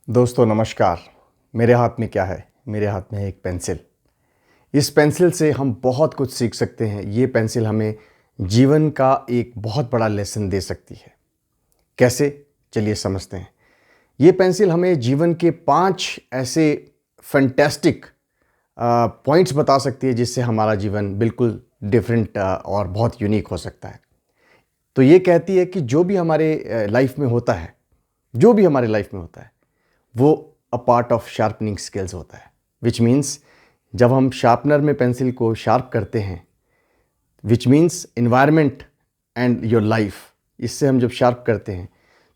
दोस्तों नमस्कार। मेरे हाथ में क्या है? मेरे हाथ में है एक पेंसिल। इस पेंसिल से हम बहुत कुछ सीख सकते हैं। ये पेंसिल हमें जीवन का एक बहुत बड़ा लेसन दे सकती है। कैसे? चलिए समझते हैं। ये पेंसिल हमें जीवन के 5 ऐसे फैंटास्टिक पॉइंट्स बता सकती है जिससे हमारा जीवन बिल्कुल डिफरेंट और बहुत यूनिक हो सकता है। तो ये कहती है कि जो भी हमारे लाइफ में होता है, जो भी हमारे लाइफ में होता है वो a part of sharpening skills होता है। विच मीन्स जब हम शार्पनर में पेंसिल को शार्प करते हैं, which means environment and your life, इससे हम जब शार्प करते हैं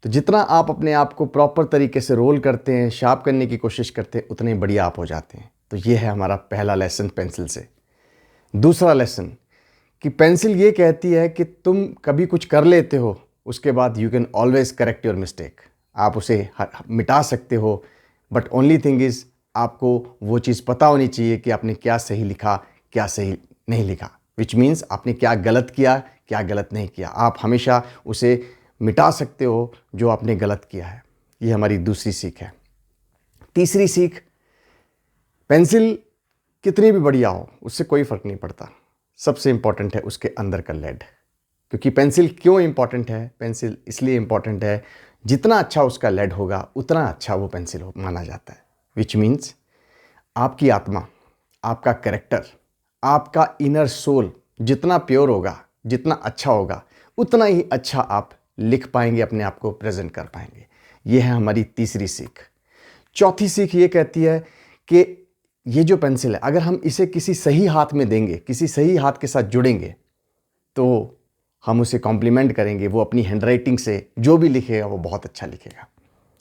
तो जितना आप अपने आप को प्रॉपर तरीके से रोल करते हैं, शार्प करने की कोशिश करते हैं, उतने बढ़िया आप हो जाते हैं। तो ये है हमारा पहला लेसन पेंसिल से। दूसरा लेसन कि पेंसिल ये कहती है कि तुम कभी कुछ कर लेते हो, उसके बाद you can always correct your mistake. आप उसे मिटा सकते हो, बट ओनली थिंग इज़ आपको वो चीज़ पता होनी चाहिए कि आपने क्या सही लिखा, क्या सही नहीं लिखा। विच मीन्स आपने क्या गलत किया, क्या गलत नहीं किया। आप हमेशा उसे मिटा सकते हो जो आपने गलत किया है। ये हमारी दूसरी सीख है। तीसरी सीख, पेंसिल कितनी भी बढ़िया हो उससे कोई फ़र्क नहीं पड़ता। सबसे इम्पॉर्टेंट है उसके अंदर का लेड। क्योंकि पेंसिल क्यों इम्पॉर्टेंट है? पेंसिल इसलिए इम्पॉर्टेंट है, जितना अच्छा उसका लेड होगा उतना अच्छा वो पेंसिल माना जाता है। विच मीन्स आपकी आत्मा, आपका कैरेक्टर, आपका इनर सोल जितना प्योर होगा, जितना अच्छा होगा, उतना ही अच्छा आप लिख पाएंगे, अपने आप को प्रेजेंट कर पाएंगे। ये है हमारी तीसरी सीख। चौथी सीख ये कहती है कि ये जो पेंसिल है, अगर हम इसे किसी सही हाथ में देंगे, किसी सही हाथ के साथ जुड़ेंगे, तो हम उसे कॉम्प्लीमेंट करेंगे। वो अपनी हैंडराइटिंग से जो भी लिखेगा वो बहुत अच्छा लिखेगा।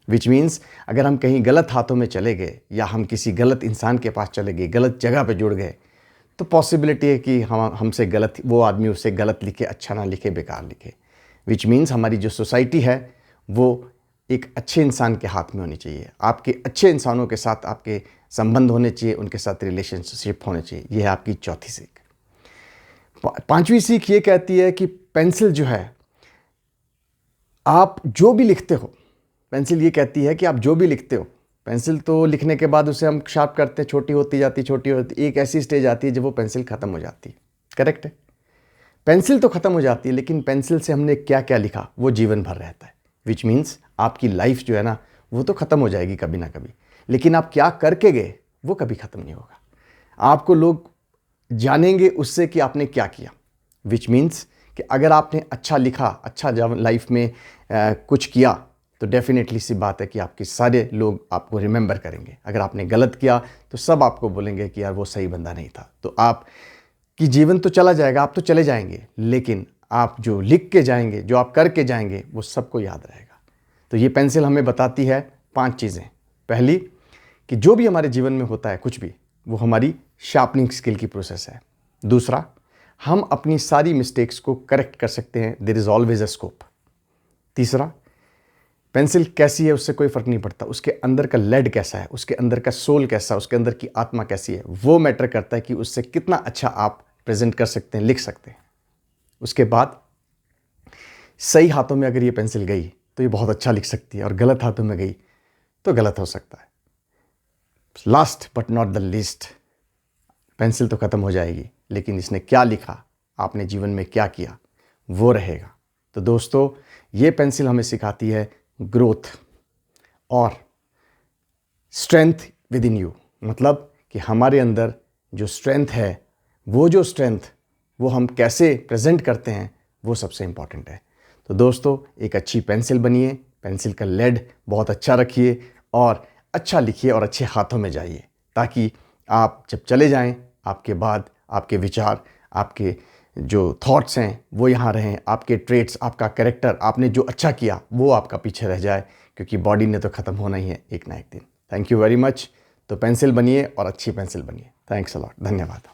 विच मीन्स अगर हम कहीं गलत हाथों में चले गए या हम किसी गलत इंसान के पास चले गए, गलत जगह पे जुड़ गए, तो पॉसिबिलिटी है कि हमसे गलत, वो आदमी उससे गलत लिखे, अच्छा ना लिखे, बेकार लिखे। विच मीन्स हमारी जो सोसाइटी है वो एक अच्छे इंसान के हाथ में होनी चाहिए। आपके अच्छे इंसानों के साथ आपके संबंध होने चाहिए, उनके साथ रिलेशनशिप होने चाहिए। ये है आपकी चौथी सीख। पांचवी सीख ये कहती है कि पेंसिल जो है, आप जो भी लिखते हो, पेंसिल ये कहती है कि आप जो भी लिखते हो, पेंसिल तो लिखने के बाद उसे हम शार्प करते हैं, छोटी होती जाती, छोटी होती, एक ऐसी स्टेज आती है जब वो पेंसिल ख़त्म हो जाती है। करेक्ट है? पेंसिल तो ख़त्म हो जाती है, लेकिन पेंसिल से हमने क्या क्या लिखा वो जीवन भर रहता है। विच मीन्स आपकी लाइफ जो है ना, वो तो ख़त्म हो जाएगी कभी ना कभी, लेकिन आप क्या करके गए वो कभी ख़त्म नहीं होगा। आपको लोग जानेंगे उससे कि आपने क्या किया। विच मीन्स कि अगर आपने अच्छा लिखा, अच्छा जब लाइफ में कुछ किया, तो डेफिनेटली सी बात है कि आपके सारे लोग आपको रिमेंबर करेंगे। अगर आपने गलत किया तो सब आपको बोलेंगे कि यार वो सही बंदा नहीं था। तो आप कि जीवन तो चला जाएगा, आप तो चले जाएंगे, लेकिन आप जो लिख के जाएंगे, जो आप करके जाएंगे, वो सबको याद रहेगा। तो ये पेंसिल हमें बताती है 5 चीज़ें। पहली कि जो भी हमारे जीवन में होता है कुछ भी, वो हमारी शार्पनिंग स्किल की प्रोसेस है। दूसरा, हम अपनी सारी मिस्टेक्स को करेक्ट कर सकते हैं। There is always a scope. तीसरा, पेंसिल कैसी है उससे कोई फ़र्क नहीं पड़ता, उसके अंदर का लेड कैसा है, उसके अंदर का सोल कैसा है, उसके अंदर की आत्मा कैसी है, वो मैटर करता है कि उससे कितना अच्छा आप प्रेजेंट कर सकते हैं, लिख सकते हैं। उसके बाद सही हाथों में अगर ये पेंसिल गई तो ये बहुत अच्छा लिख सकती है, और गलत हाथों में गई तो गलत हो सकता है। Last but not the least, pencil तो ख़त्म हो जाएगी, लेकिन इसने क्या लिखा, आपने जीवन में क्या किया, वो रहेगा। तो दोस्तों, ये पेंसिल हमें सिखाती है ग्रोथ और स्ट्रेंथ विद इन यू। मतलब कि हमारे अंदर जो स्ट्रेंथ है, वो जो स्ट्रेंथ वो हम कैसे प्रेजेंट करते हैं, वो सबसे इम्पॉर्टेंट है। तो दोस्तों, एक अच्छी पेंसिल बनिए, पेंसिल का लेड बहुत अच्छा रखिए और अच्छा लिखिए और अच्छे हाथों में जाइए, ताकि आप जब चले जाएं, आपके बाद आपके विचार, आपके जो थॉट्स हैं वो यहाँ रहें, आपके ट्रेट्स, आपका कैरेक्टर, आपने जो अच्छा किया वो आपका पीछे रह जाए, क्योंकि बॉडी ने तो ख़त्म होना ही है एक ना एक दिन। Thank you very much. तो पेंसिल बनिए और अच्छी पेंसिल बनिए। Thanks a lot. धन्यवाद।